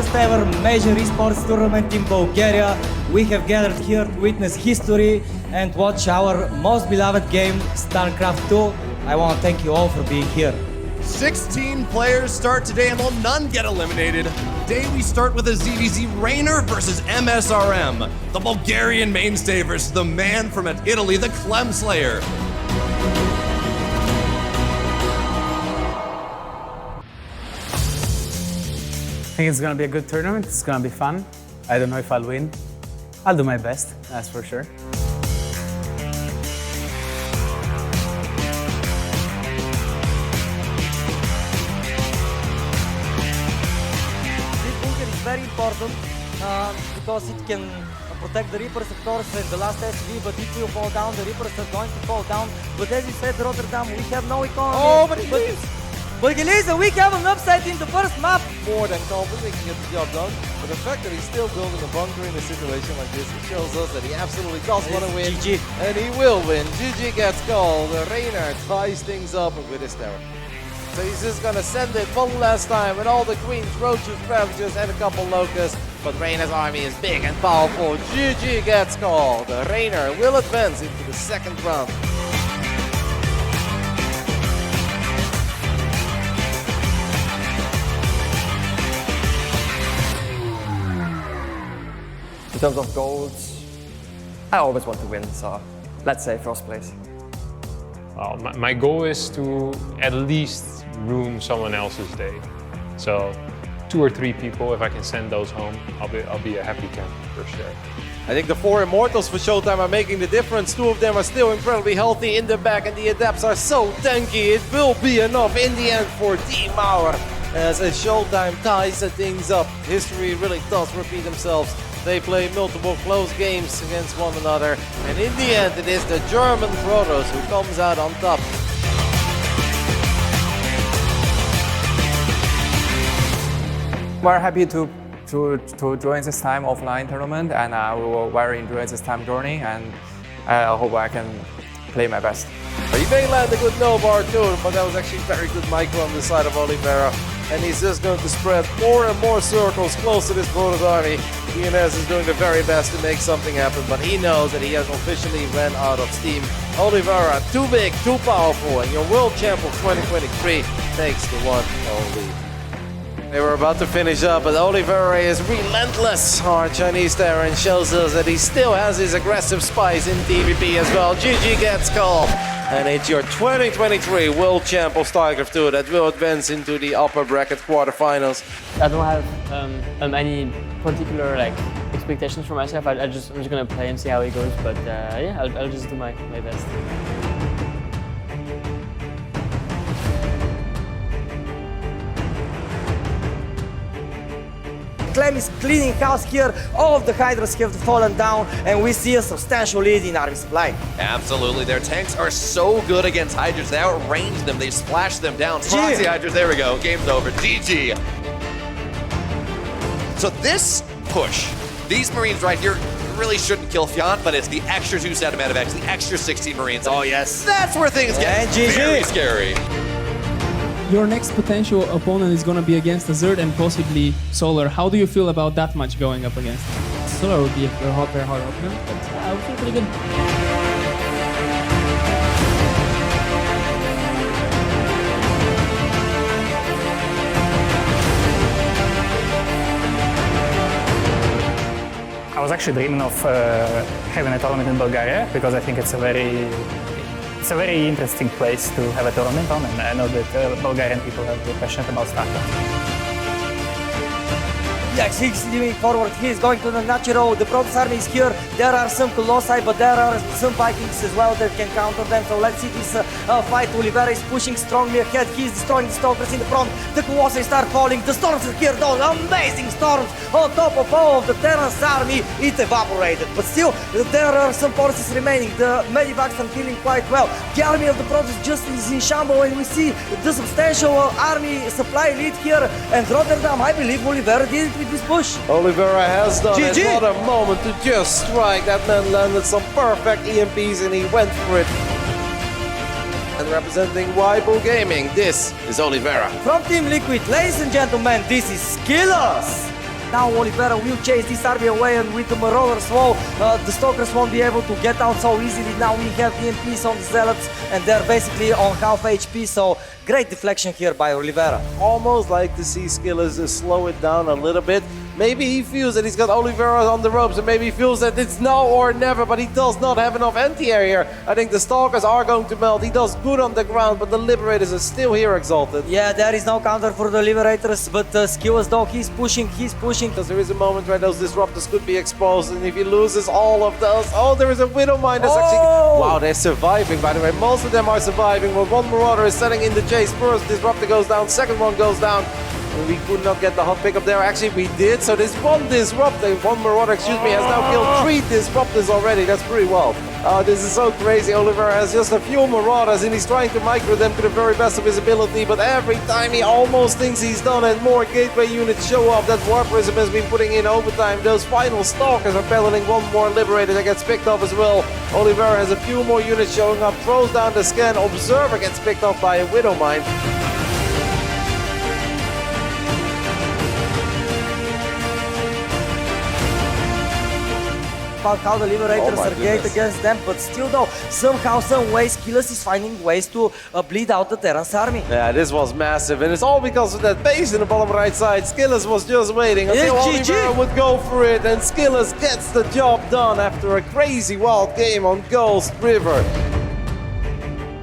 first ever major esports tournament in Bulgaria. We have gathered here to witness history and watch our most beloved game, StarCraft 2. I want to thank you all for being here. 16 players start today and will none get eliminated. Today we start with a ZVZ Reigner versus MSRM. The Bulgarian mainstay versus the man from Italy, the Clem Slayer. I think it's gonna be a good tournament, it's gonna be fun. I don't know if I'll win. I'll do my best, that's for sure. This bunker is very important because it can protect the Reapers, of course, in the last SV, but if you fall down, the Reapers are going to fall down. But as you said, Rotterdam, we have no economy. Oh, but he leaves! But he leaves, and we have an upside in the first map. More than confident he can get the job done. But the fact that he's still building a bunker in a situation like this, it shows us that he absolutely does want to win. GG. And he will win. GG gets called. Reigner ties things up with his Stara. So he's just gonna send it one last time with all the queens, roaches, ravages, and a couple locusts. But Reigner's army is big and powerful. GG gets called. Reigner will advance into the second round. In terms of goals, I always want to win, so let's say first place. Well, my goal is to at least ruin someone else's day. So 2 or 3 people, if I can send those home, I'll be a happy camper for sure. I think the 4 Immortals for Showtime are making the difference. 2 of them are still incredibly healthy in the back, and the Adepts are so tanky. It will be enough in the end for Team Mauer as a Showtime ties things up. History really does repeat themselves. They play multiple close games against one another, and in the end it is the German brothers who comes out on top. We're happy to join this time offline tournament, and we were very enjoying this time journey, and I hope I can play my best. He may land a good no bar too, but that was actually very good micro on the side of Oliveira. And he's just going to spread more and more circles close to this brother's army. DNS is doing the very best to make something happen, but he knows that he has officially ran out of steam. Oliveira, too big, too powerful, and your world champ of 2023 takes the 1-0 lead. They were about to finish up, but Oliveira is relentless. Our Chinese Terran shows us that he still has his aggressive spice in TVP as well. GG gets called. And it's your 2023 World Champ of StarCraft 2 that will advance into the upper bracket quarterfinals. I don't have any particular expectations for myself. I'm just gonna play and see how it goes. But yeah, I'll just do my best. Clem is cleaning house here. All of the Hydras have fallen down, and we see a substantial lead in army supply. Absolutely, their tanks are so good against Hydras. They outrange them, they splash them down. Proxy Hydras, there we go, game's over, GG. So this push, these Marines right here, really shouldn't kill Fiant, but it's the extra 2 set of medevacs, the extra 60 Marines. Oh yes. That's where things get very scary. Your next potential opponent is going to be against Azert and possibly Solar. How do you feel about that match going up against? Solar would be a very hard opponent, but I would feel pretty good. I was actually dreaming of having a tournament in Bulgaria because I think it's a very interesting place to have a tournament on, and I know that Bulgarian people are passionate about StarCraft. Yes, he's moving forward. He's going to the natural. The Protoss army is here. There are some Colossi, but there are some Vikings as well that can counter them. So let's see this fight. Oliveira is pushing strongly ahead. He's destroying the Stalkers in the front. The Colossi start falling. The Storms are here, though. Amazing Storms on top of all of the Terran's army. It evaporated, but still there are some forces remaining. The Medivacs are healing quite well. The army of the Protoss just is in shambles, and we see the substantial army supply lead here. And Rotterdam, I believe Oliveira did it with this push. Oliveira has done it. GG. What a moment to just strike. That man landed some perfect EMPs and he went for it. And representing Weibo Gaming, this is Oliveira. From Team Liquid, ladies and gentlemen, this is Skillers. Now Oliveira will chase this army away, and with the Marauders wall, the Stalkers won't be able to get out so easily. Now we have EMPs on the Zealots, and they're basically on half HP, so great deflection here by Oliveira. Almost like to see Skillers slow it down a little bit. Maybe he feels that he's got Oliveira on the ropes, and maybe he feels that it's now or never, but he does not have enough anti-air here. I think the Stalkers are going to melt. He does good on the ground, but the Liberators are still here exalted. Yeah, there is no counter for the Liberators, but Skillers though, he's pushing. Because there is a moment where those Disruptors could be exposed, and if he loses all of those... Oh, there is a Widowmine that's actually... Wow, they're surviving, by the way. Most of them are surviving, but one Marauder is setting in the chase. First Disruptor goes down, second one goes down. We could not get the hot pickup there. Actually, we did. So this one Disruptor, one Marauder, excuse me, has now killed 3 Disruptors already. That's pretty well. This is so crazy. Oliveira has just a few Marauders, and he's trying to micro them to the very best of his ability. But every time he almost thinks he's done it, more gateway units show up. That Warperism has been putting in overtime. Those final Stalkers are battling one more Liberator that gets picked up as well. Oliveira has a few more units showing up, throws down the scan. Observer gets picked up by a Widowmine. About how the Liberators are great against them, but still though, somehow, some ways, Skillers is finding ways to bleed out the Terran's army. Yeah, this was massive, and it's all because of that base in the bottom right side. Skillers was just waiting until Oliveira would go for it, and Skillers gets the job done after a crazy wild game on Ghost River.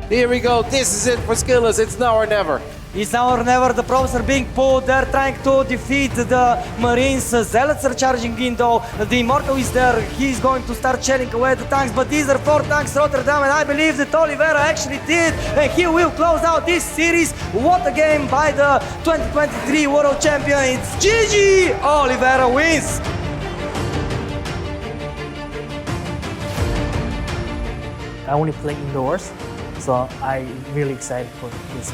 Here we go, this is it for Skillers, it's now or never. It's now or never. The probes are being pulled. They're trying to defeat the Marines. Zealots are charging in though. The Immortal is there. He's going to start shelling away the tanks, but these are 4 tanks, Rotterdam, and I believe that Oliveira actually did, and he will close out this series. What a game by the 2023 World Champion. It's GG! Oliveira wins! I only play indoors, so I'm really excited for this.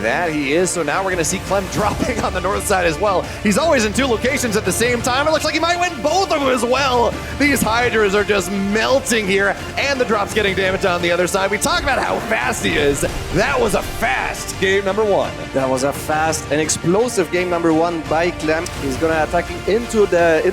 That he is, so now we're going to see Clem dropping on the north side as well. He's always in 2 locations at the same time. It looks like he might win both of them as well. These Hydras are just melting here, and the drop's getting damaged on the other side. We talk about how fast he is. That was a fast game number 1. That was a fast and explosive game number 1 by Clem. He's gonna attack into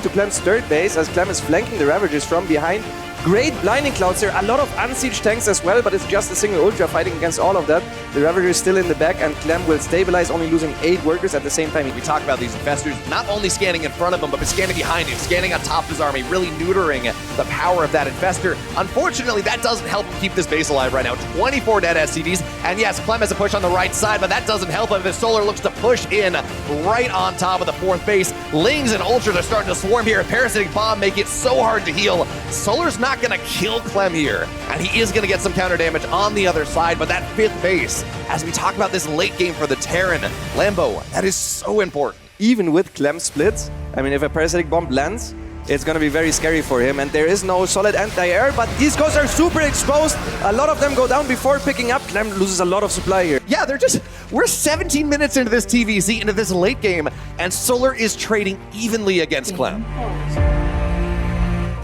Clem's third base as Clem is flanking the Ravagers from behind. Great blinding clouds here, a lot of unsiege tanks as well, but it's just a single Ultra fighting against all of that. The Ravager is still in the back, and Clem will stabilize, only losing 8 workers at the same time. We talk about these infestors not only scanning in front of him, but scanning behind him, scanning on top of his army, really neutering the power of that infestor. Unfortunately, that doesn't help him keep this base alive right now. 24 dead SCVs, and yes, Clem has a push on the right side, but that doesn't help him. His Solar looks to push in right on top of the 4th base. Lings and Ultras are starting to swarm here. Parasitic Bomb make it so hard to heal. Solar's not going to kill Clem here, and he is going to get some counter damage on the other side, but that 5th base, as we talk about this late game for the Terran, Lambo, that is so important. Even with Clem's splits, I mean, if a Parasitic Bomb lands, it's going to be very scary for him, and there is no solid anti-air, but these ghosts are super exposed. A lot of them go down before picking up. Clem loses a lot of supply here. Yeah, we're 17 minutes into this TVZ, into this late game, and Solar is trading evenly against Clem.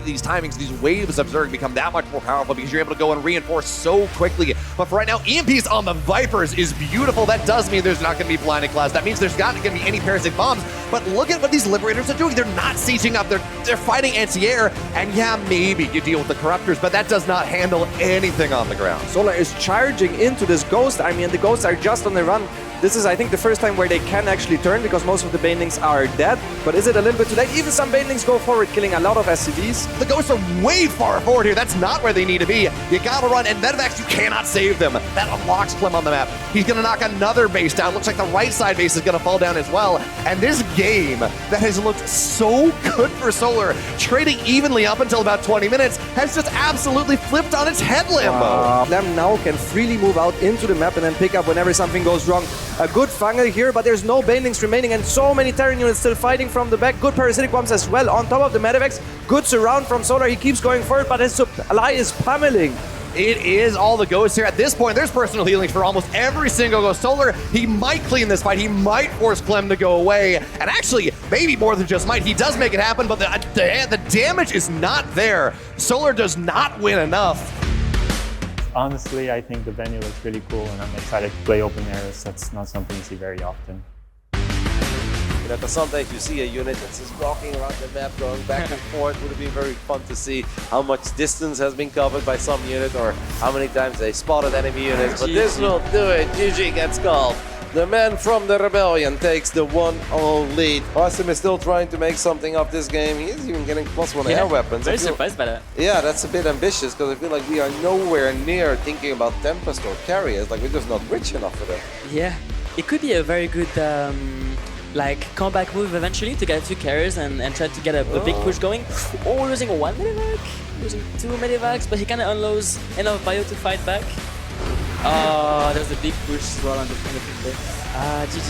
These timings, these waves of Zerg become that much more powerful because you're able to go and reinforce so quickly. But for right now, EMPs on the Vipers is beautiful. That does mean there's not going to be blinding clouds. That means there's not going to be any parasitic bombs. But look at what these Liberators are doing. They're not sieging up. They're fighting anti-air. And yeah, maybe you deal with the Corruptors, but that does not handle anything on the ground. Solar is charging into this Ghost Army, and the Ghosts are just on the run. This is, I think, the first time where they can actually turn because most of the Banelings are dead. But is it a little bit too late? Even some Banelings go forward, killing a lot of SCVs. The Ghosts are way far forward here. That's not where they need to be. You gotta run, and Medivacs, you cannot save them. That unlocks Clem on the map. He's gonna knock another base down. Looks like the right side base is gonna fall down as well. And this game that has looked so good for Solar, trading evenly up until about 20 minutes, has just absolutely flipped on its head, Lambo. Clem now can freely move out into the map and then pick up whenever something goes wrong. A good Fungal here, but there's no Banelings remaining, and so many Terran units still fighting from the back. Good Parasitic Bombs as well on top of the Medivacs. Good surround from Solar. He keeps going forward, but his supply is pummeling It is all the ghosts here. At this point, there's personal healing for almost every single ghost. Solar, he might clean this fight. He might force Clem to go away. And actually, maybe more than just might. He does make it happen, but the damage is not there. Solar does not win enough. Honestly, I think the venue looks really cool, and I'm excited to play open airs. That's not something you see very often. You know, 'cause sometimes you see a unit that's just walking around the map, going back and forth. Would it be very fun to see how much distance has been covered by some unit, or how many times they spotted enemy units? But this will do it. GG gets called. The man from the Rebellion takes the 1-0 lead. Austin is still trying to make something of this game. He's even getting +1 air weapons. Very surprised by that. Yeah, that's a bit ambitious, because I feel like we are nowhere near thinking about Tempest or carriers. Like, we're just not rich enough for that. Yeah, it could be a very good like comeback move eventually to get a few carriers and try to get a big push going. Or losing 1 medivac, losing 2 medivacs, but he kind of unloads enough bio to fight back. Oh, there's a big push as well on the play. GG.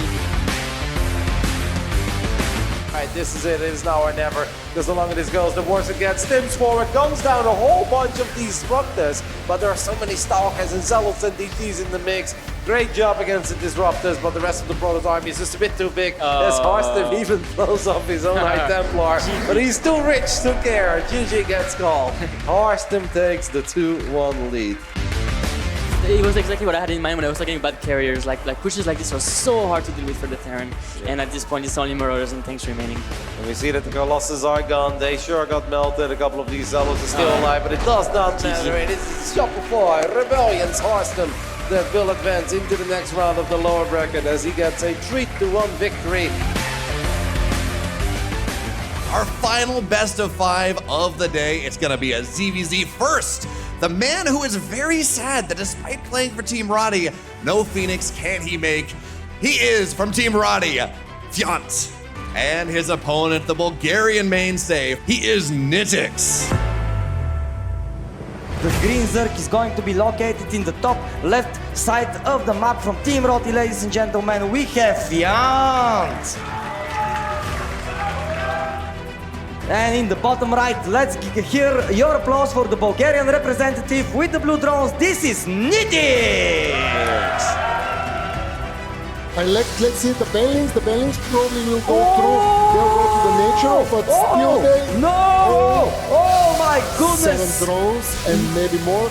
Alright, this is it. It is now or never. Because the longer this goes, the worse it gets. Stims forward, guns down a whole bunch of these disruptors. But there are so many Stalkers and Zealots and DTs in the mix. Great job against the disruptors, but the rest of the Protoss army is just a bit too big. As Harstem even blows up his own High Templar. But he's too rich to care. GG gets called. Harstem takes the 2-1 lead. It was exactly what I had in mind when I was talking about carriers. Like pushes like this are so hard to deal with for the Terran. And at this point, it's only Marauders and tanks remaining. And we see that the Colossus are gone. They sure got melted. A couple of these Zealots are still alive, but it does not matter. It is Shopify, Rebellion's Harstem that will advance into the next round of the lower bracket as he gets a 3-1 victory. Our final best of 5 of the day. It's gonna be a ZVZ first. The man who is very sad that despite playing for Team Roddy, no Phoenix can he make. He is from Team Roddy, Fiant. And his opponent, the Bulgarian mainstay, he is Nitix. The green Zerg is going to be located in the top left side of the map from Team Roddy, ladies and gentlemen. We have Fiant. And in the bottom right, let's hear your applause for the Bulgarian representative with the blue drones. This is Nitix! Let's see the Bellings. The Bellings probably will go through. They'll go to the nature, but still they... No! Oh my goodness! 7 drones and maybe more.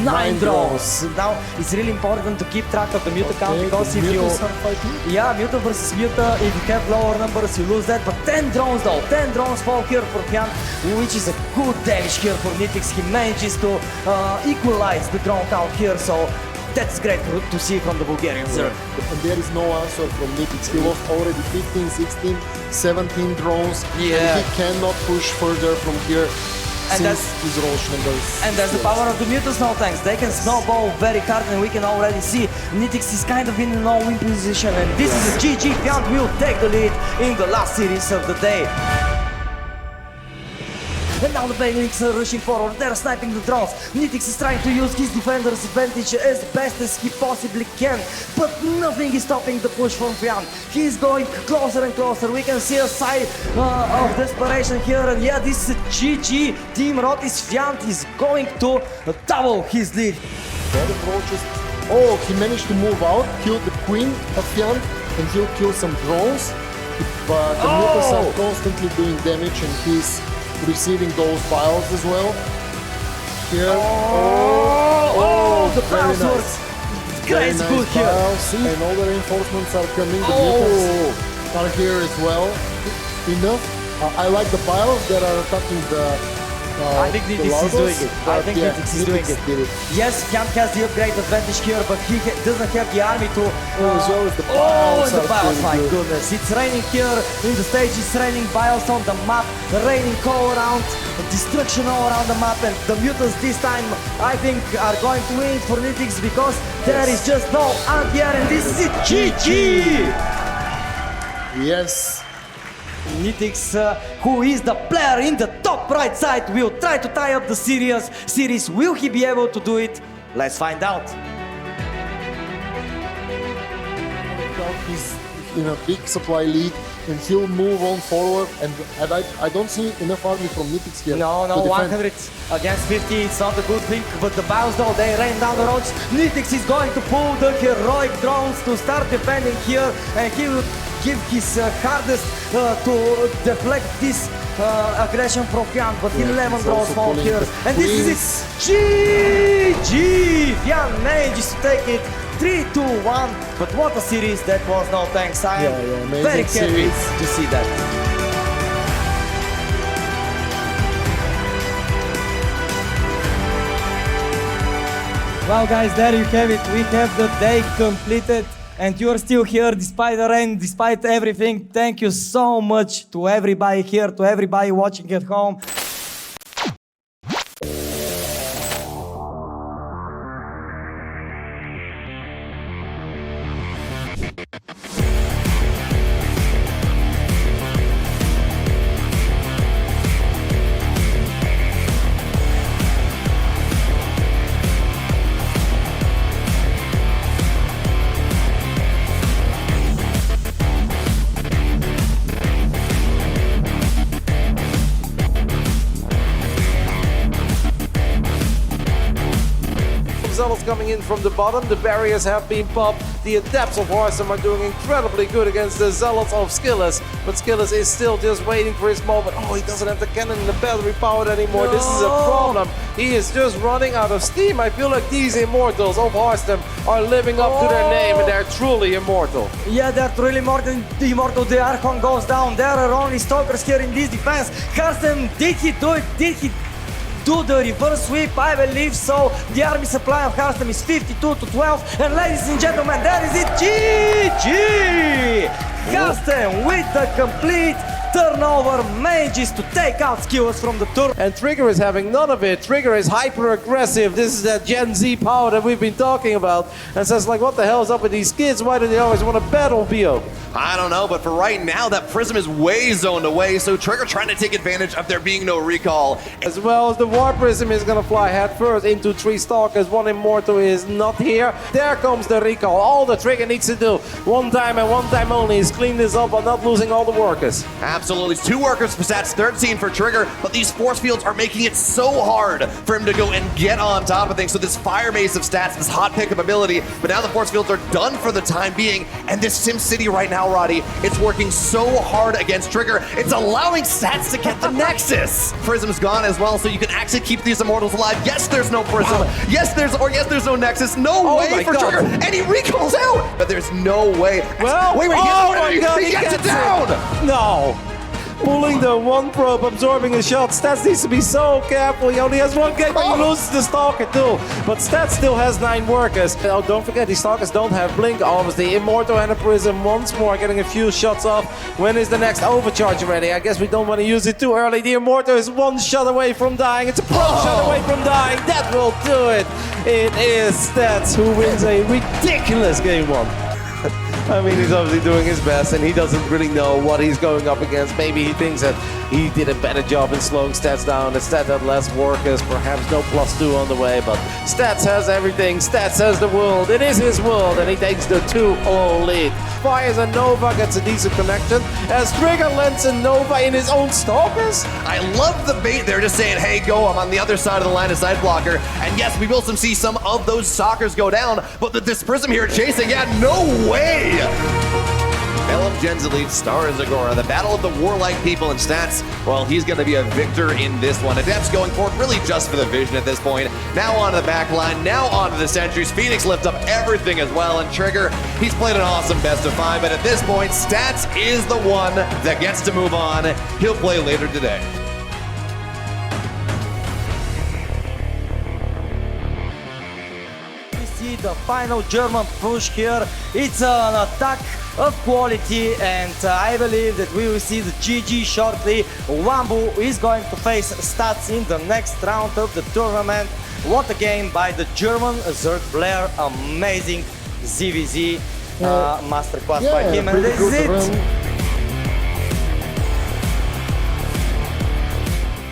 9 drones. Now it's really important to keep track of the mutant count, because if you mutant versus mutant, if you have lower numbers you lose that. But 10 drones though, 10 drones fall here for Fiant, which is a good damage here for Nitix. He manages to equalize the drone count here, so that's great to see from the Bulgarians. Yeah. And there is no answer from Nitix. He lost already 15, 16, 17 drones. Yeah. And he cannot push further from here. And that's the power of the mutant snow tanks. They can snowball very hard, and we can already see Nitix is kind of in a no-win position, and this is a GG. Fiant will take the lead in the last series of the day. And now the Phoenix are rushing forward, they're sniping the drones. Nitix is trying to use his defender's advantage as best as he possibly can, but nothing is stopping the push from Fiant. He's going closer and closer. We can see a sigh of desperation here, and yeah, this is a GG. Team Roddy's Fiant is going to double his lead. That approaches. Oh, he managed to move out, kill the queen of Fiant, and he'll kill some drones. But the mutants are constantly doing damage, and he's receiving those files as well. Here. The very files works. Great, nice good here. files. And all the reinforcements are coming. The mutants are here as well. Enough. I like the files that are attacking the I think Nitix is doing it. I think Nitix is doing it. Yes, Fiant has the upgrade advantage here, but he doesn't have the army to... as well as the and the files bios, my goodness. It's raining here in the stage, it's raining bios on the map, raining all around, destruction all around the map, and the mutants this time, I think, are going to win it for Nitix, because there is just no anti-air, and this is it. GG! Yes. Nitix, who is the player in the top right side, will try to tie up the series. Will he be able to do it? Let's find out. He's in a big supply lead. and he'll move on forward. And I don't see enough army from Mythics here. No, to defend. 100 against 50, it's not a good thing, but the bounce though, they rain down the roads. Nitix is going to pull the heroic drones to start defending here, and he will give his hardest to deflect this aggression from Fian, but 11 drones fall here, and this is it. GG! Fian manages to take it 3-2-1, but what a series that was. No thanks, I am amazing very happy series. to see that. Well guys, there you have it. We have the day completed and you're still here despite the rain, despite everything. Thank you so much to everybody here, to everybody watching at home. Zealots coming in from the bottom. The barriers have been popped. The Adepts of Warsome are doing incredibly good against the Zealots of Skillis. But Skillis is still just waiting for his moment. Oh, he doesn't have the cannon and the battery powered anymore. No. This is a problem. He is just running out of steam. I feel like these Immortals of Hearthstone are living up to their name and they're truly immortal. Yeah, they're truly immortal. The Archon goes down. There are only Stalkers here in this defense. Hearthstone, did he do it? Did he do the reverse sweep? I believe so. The army supply of Hearthstone is 52-12, and ladies and gentlemen, there is it. GG! Hearthstone with the complete turnover manages to take out Skills from the turn. And Trigger is having none of it. Trigger is hyper aggressive. This is that Gen Z power that we've been talking about. And says like, what the hell is up with these kids? Why do they always want to battle, Bio? I don't know, but for right now, that Prism is way zoned away, so Trigger trying to take advantage of there being no recall. As well as the War Prism is gonna fly headfirst into 3 Stalkers. 1 Immortal is not here. There comes the recall. All the Trigger needs to do, one time and one time only, is clean this up while not losing all the workers. Absolutely. 2 workers for stats, 13 for Trigger, but these force fields are making it so hard for him to go and get on top of things. So this Fire Mace of stats, this hot pickup ability, but now the force fields are done for the time being, and this Sim City right now, Roddy, it's working so hard against Trigger, it's allowing stats to get the Nexus. Prism's gone as well, so you can actually keep these Immortals alive. Yes, there's no Prism. Wow. Yes, there's no Nexus. No way for Trigger, and he recalls out, but there's no way. Well, wait, he gets it down. No. Pulling the 1 probe, absorbing a shot. Stats needs to be so careful. He only has 1 game, but he loses the Stalker too. But Stats still has 9 workers. Oh, don't forget, these Stalkers don't have Blink. Obviously, Immortal and a Prism once more, getting a few shots off. When is the next overcharge ready? I guess we don't want to use it too early. The Immortal is 1 shot away from dying. It's a probe shot away from dying. That will do it. It is Stats who wins a ridiculous game 1. I mean, he's obviously doing his best, and he doesn't really know what he's going up against. Maybe he thinks that he did a better job in slowing Stats down. The Stats had less workers, perhaps no +2 on the way, but Stats has everything. Stats has the world. It is his world, and he takes the 2-0 lead. Fires a Nova, gets a decent connection, as Trigger lends a Nova in his own Stalkers. I love the bait there, just saying, hey, go, I'm on the other side of the line of sight blocker. And yes, we will see some of those Stalkers go down, but this Prism here chasing, yeah, no way! Bellum Genza leads Stara Zagora, the battle of the warlike people and Stats. Well, he's going to be a victor in this one. Adepts going forward really just for the vision at this point. Now onto the back line, now onto the Sentries. Phoenix lift up everything as well, and Trigger, he's played an awesome best of 5, but at this point, Stats is the one that gets to move on. He'll play later today. The final German push here. It's an attack of quality, and I believe that we will see the GG shortly. Wambu is going to face Stats in the next round of the tournament. What a game by the German Zerg player. Amazing ZVZ masterclass by him, and this is it.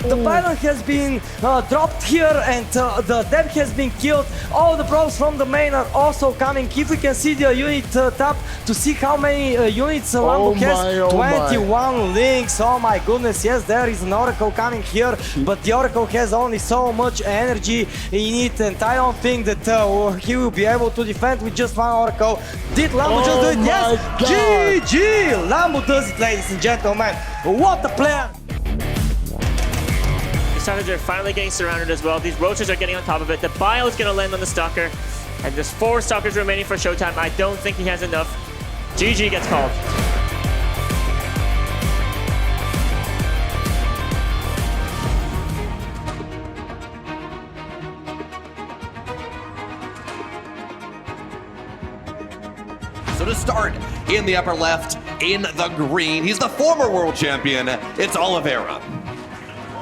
The Bellum has been dropped here and the Deb has been killed. All the pros from the main are also coming. If we can see the unit tab to see how many units Lambo has. 21 links. Oh my goodness, yes, there is an Oracle coming here, but the Oracle has only so much energy in it, and I don't think that he will be able to defend with just one Oracle. Did Lambo just do it? Yes! GG! Lambo does it, ladies and gentlemen. What a player! The Stalkers are finally getting surrounded as well. These Roaches are getting on top of it. The bio is going to land on the Stalker. And there's 4 Stalkers remaining for Showtime. I don't think he has enough. GG gets called. So to start, in the upper left, in the green, he's the former world champion, it's Oliveira.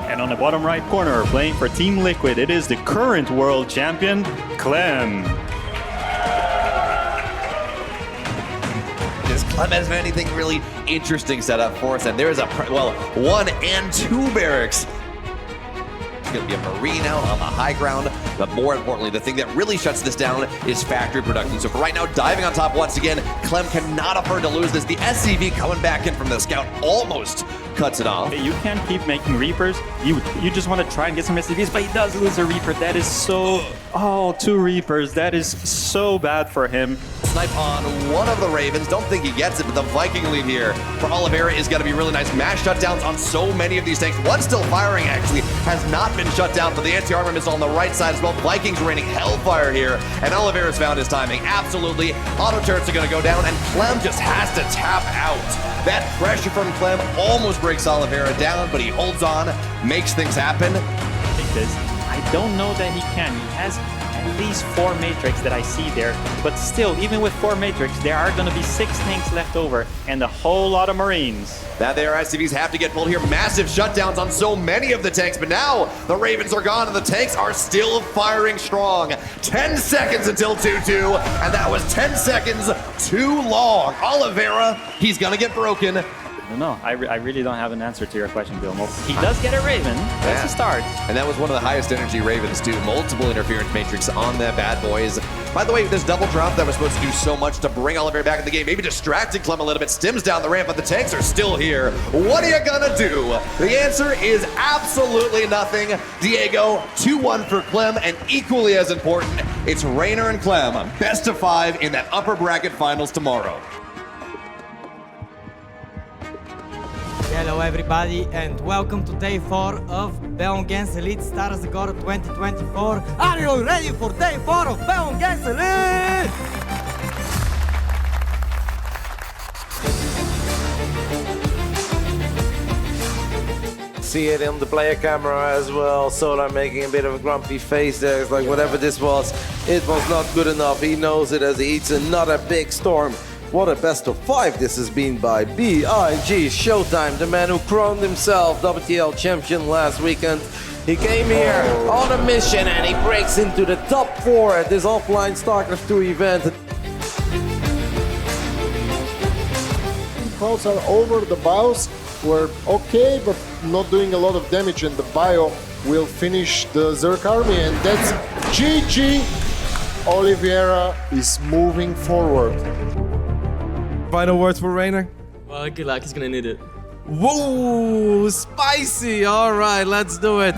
And on the bottom right corner, playing for Team Liquid, it is the current world champion, Clem. Does Clem have anything really interesting set up for us? And there is a, 1 and 2 barracks. Going to be a Marine out on the high ground, but more importantly, the thing that really shuts this down is factory production. So for right now, diving on top once again, Clem cannot afford to lose this. The SCV coming back in from the scout almost cuts it off. You can't keep making Reapers. You just want to try and get some SCVs, but he does lose a Reaper. That is so... Oh, 2 Reapers. That is so bad for him. Snipe on one of the Ravens. Don't think he gets it, but the Viking lead here for Oliveira is going to be really nice. Mass shutdowns on so many of these tanks. One still firing, actually, has not been shut down, but the anti-armor missile on the right side as well. Vikings raining hellfire here, and Oliveira's found his timing. Absolutely. Auto turrets are going to go down, and Clem just has to tap out. That pressure from Clem almost breaks Oliveira down, but he holds on, makes things happen. I don't know that he can. He has at least 4 Matrix that I see there, but still, even with 4 Matrix, there are going to be 6 tanks left over and a whole lot of Marines. That their SCVs have to get pulled here. Massive shutdowns on so many of the tanks, but now the Ravens are gone and the tanks are still firing strong. 10 seconds until 2-2, and that was 10 seconds too long. Oliveira, he's gonna get broken. No, I really don't have an answer to your question, Bill. He does get a Raven. That's a start. And that was one of the highest energy Ravens, too. Multiple interference matrix on the bad boys. By the way, this double drop that was supposed to do so much to bring Oliveira back in the game, maybe distracting Clem a little bit, stims down the ramp, but the tanks are still here. What are you gonna do? The answer is absolutely nothing. Diego, 2-1 for Clem, and equally as important, it's Rainer and Clem, best of 5 in that upper bracket finals tomorrow. Hello everybody and welcome to day 4 of Bellum against Elite Stara Zagora 2024. Are you ready for day 4 of Bellum against Elite? See it in the player camera as well. Solar making a bit of a grumpy face there. It's like whatever this was, it was not good enough. He knows it as he eats another big storm. What a best of 5 this has been by BIG Showtime, the man who crowned himself WTL champion last weekend. He came here on a mission and he breaks into the top 4 at this offline StarCraft 2 event. Crowds are over the bios. Were okay, but not doing a lot of damage, and the bio will finish the Zerg army, and that's GG. Oliveira is moving forward. Final words for Rainer? Well, good luck, he's gonna need it. Whoa, spicy! All right, let's do it.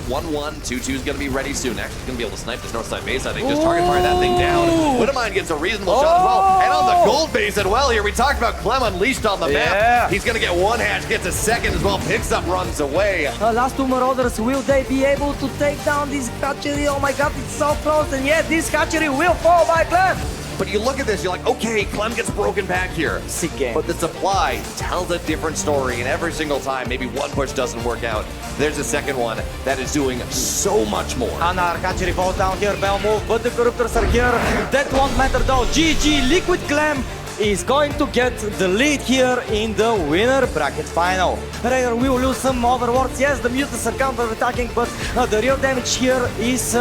1-1, 2-2 is going to be ready soon. Actually, he's going to be able to snipe this north side base, I think. Just target fire that thing down. Widowmine gets a reasonable shot as well. And on the gold base as well here, we talked about Clem unleashed on the map. He's going to get 1 hatch, gets a second as well, picks up, runs away. Last 2 Marauders, will they be able to take down this hatchery? Oh my god, it's so close, and yet this hatchery will fall by Clem. But you look at this, you're like, okay, Clem gets broken back here. Sick game. But the supply tells a different story, and every single time, maybe one push doesn't work out. There's a second one that is doing so much more. Anar hatchery falls down here, Bell move, but the corruptors are here. That won't matter though. GG, Liquid Clem is going to get the lead here in the winner bracket final. Rainer will lose some overworks. Yes, the mutants are counter-attacking, but the real damage here is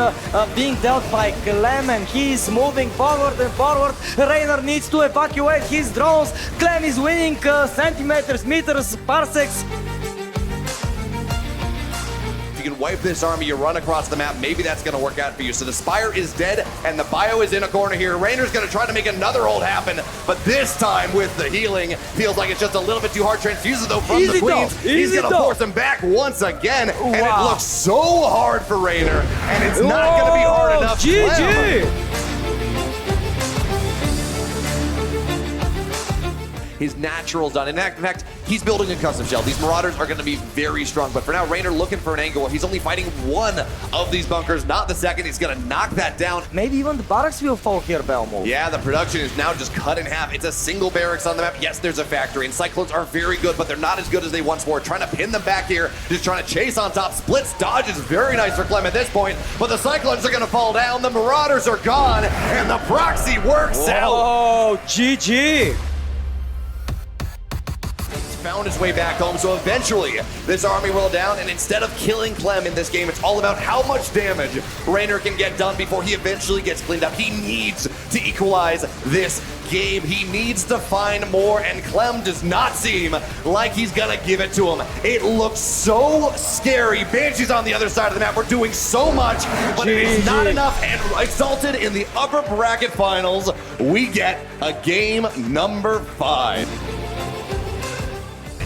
being dealt by Clem, and he is moving forward and forward. Rainer needs to evacuate his drones. Clem is winning centimeters, meters, parsecs. You can wipe this army, you run across the map, maybe that's going to work out for you. So the Spire is dead, and the Bio is in a corner here. Rainer's going to try to make another hold happen, but this time with the healing, feels like it's just a little bit too hard. Transfuses though from the Queens. He's going to force him back once again, and it looks so hard for Rainer, and it's not going to be hard enough. GG! His natural's done. In fact, he's building a custom shell. These Marauders are going to be very strong, but for now, Rainer looking for an angle where he's only fighting one of these bunkers, not the second. He's going to knock that down. Maybe even the barracks will fall here, Bellum. Yeah, the production is now just cut in half. It's a single barracks on the map. Yes, there's a factory, and Cyclones are very good, but they're not as good as they once were. Trying to pin them back here, just trying to chase on top. Splits dodge is very nice for Clem at this point, but the Cyclones are going to fall down. The Marauders are gone, and the proxy works out. Oh, GG! Found his way back home, so eventually this army will down, and instead of killing Clem in this game, it's all about how much damage Rainer can get done before he eventually gets cleaned up. He needs to equalize this game. He needs to find more, and Clem does not seem like he's gonna give it to him. It looks so scary. Banshees on the other side of the map. We're doing so much, but it is not enough, and resulted in the upper bracket finals. We get a game number 5.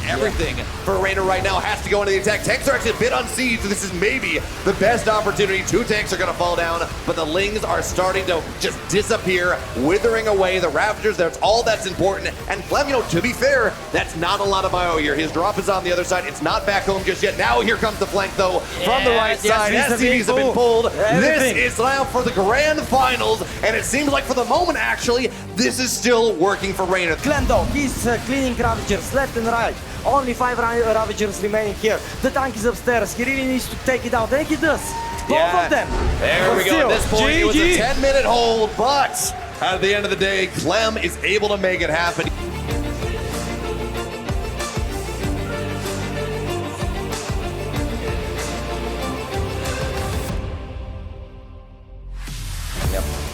Everything for Rainer right now has to go into the attack. Tanks are actually a bit unsieged, so this is maybe the best opportunity. 2 tanks are going to fall down, but the Lings are starting to just disappear, withering away. The Ravagers, that's all that's important. And Clem, you know, to be fair, that's not a lot of bio here. His drop is on the other side. It's not back home just yet. Now here comes the flank, though, from the right side. SCVs have been pulled. This is now for the grand finals, and it seems like for the moment, actually, this is still working for Rainer. Clem, though, he's cleaning Ravagers left and right. Only 5 Ravagers remaining here. The tank is upstairs. He really needs to take it out, and he does. Both of them. There we go. At this point, it was a 10-minute hold, but at the end of the day, Clem is able to make it happen.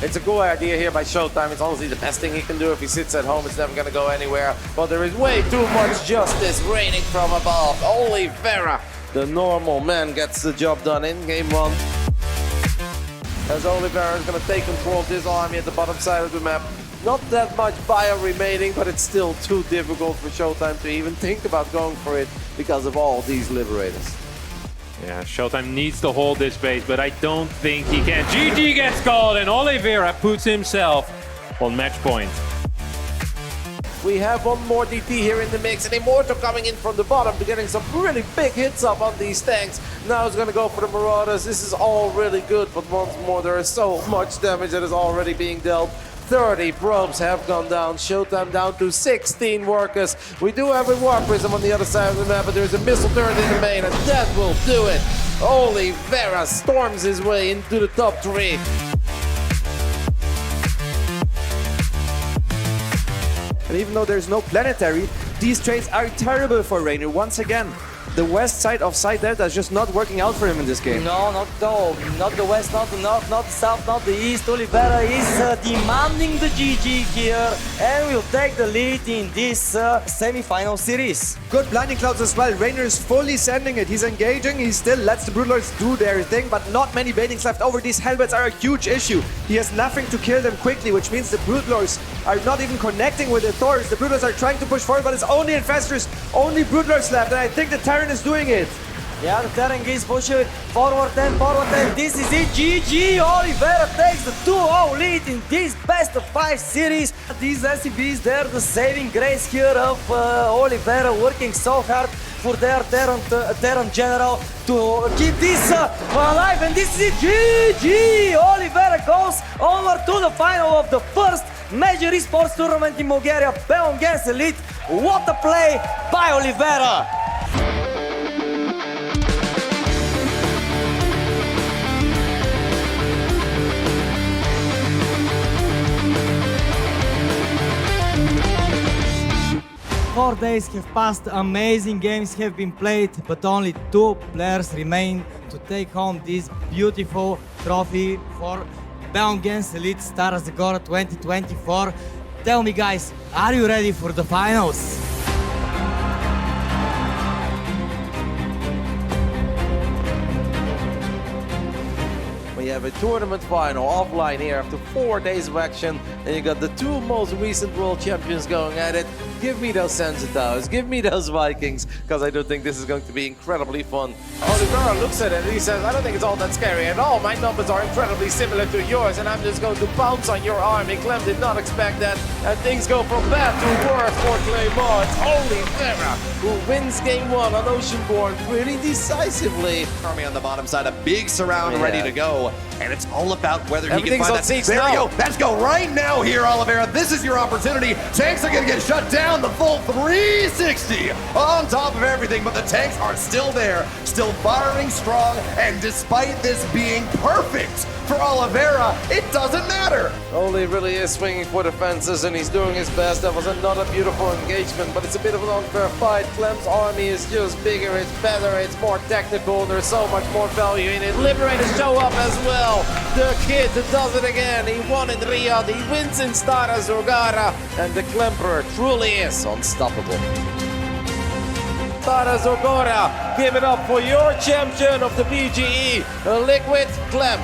It's a good idea here by Showtime. It's honestly the best thing he can do. If he sits at home, it's never going to go anywhere. But there is way too much justice raining from above. Oliveira, the normal man, gets the job done in game 1. As Oliveira is going to take control of this army at the bottom side of the map. Not that much bio remaining, but it's still too difficult for Showtime to even think about going for it because of all these Liberators. Yeah, Showtime needs to hold this base, but I don't think he can. GG gets called, and Oliveira puts himself on match point. We have one more DT here in the mix, and Immortal coming in from the bottom, getting some really big hits up on these tanks. Now he's going to go for the Marauders. This is all really good, but once more, there is so much damage that is already being dealt. 30 probes have gone down. Showtime down to 16 workers. We do have a War Prism on the other side of the map, but there's a missile turret in the main, and that will do it. Oliveira storms his way into the top 3. And even though there's no planetary, these trades are terrible for Rainer once again. The west side of Side Delta is just not working out for him in this game. No, not the west, not the north, not the south, not the east. Oliveira is demanding the GG here and will take the lead in this semi-final series. Good blinding clouds as well. Rainer is fully sending it. He's engaging. He still lets the Broodlords do their thing, but not many baitings left over. These Hellbats are a huge issue. He has nothing to kill them quickly, which means the Broodlords are not even connecting with the Thors. The Broodlords are trying to push forward, but it's only Infestors, only Broodlords left, and I think the Terran is doing it. Yeah, the Terran is pushing forward and forward, and this is it. GG! Oliveira takes the 2-0 lead in this best of 5 series. These SCBs, they're the saving grace here of Oliveira, working so hard for their Terran general to keep this alive, and this is it. GG! Oliveira goes over to the final of the first major esports tournament in Bulgaria, Bellum against Elite. What a play by Oliveira! 4 days have passed, amazing games have been played, but only 2 players remain to take home this beautiful trophy for Bellum Games Elite Stara Zagora 2024. Tell me guys, are you ready for the finals? We have a tournament final offline here after 4 days of action, and you got the 2 most recent world champions going at it. Give me those Sensitos, give me those Vikings, because I do think this is going to be incredibly fun. Oliveira looks at it and he says, I don't think it's all that scary at all. My numbers are incredibly similar to yours, and I'm just going to pounce on your army. Clem did not expect that, and things go from bad to worse for Claymore. It's Oliveira who wins game 1 on Oceanborn pretty decisively. Army on the bottom side, a big surround ready to go. And it's all about whether he can Everything's find on that. seats There we now. go. Let's go right now here, Oliveira. This is your opportunity. Tanks are going to get shut down. The full 360 on top of everything. But the tanks are still there, still firing strong. And despite this being perfect for Oliveira, it doesn't matter. Oli really is swinging for the fences and he's doing his best. That was another beautiful engagement, but it's a bit of an unfair fight. Clem's army is just bigger, it's better, it's more technical, there's so much more value in it. Liberators show up as well. The kid does it again. He won in Riyadh, he wins in Stara Zagora, and the Klemper truly is unstoppable. Stara Zagora, give it up for your champion of the BGE, Liquid Clem.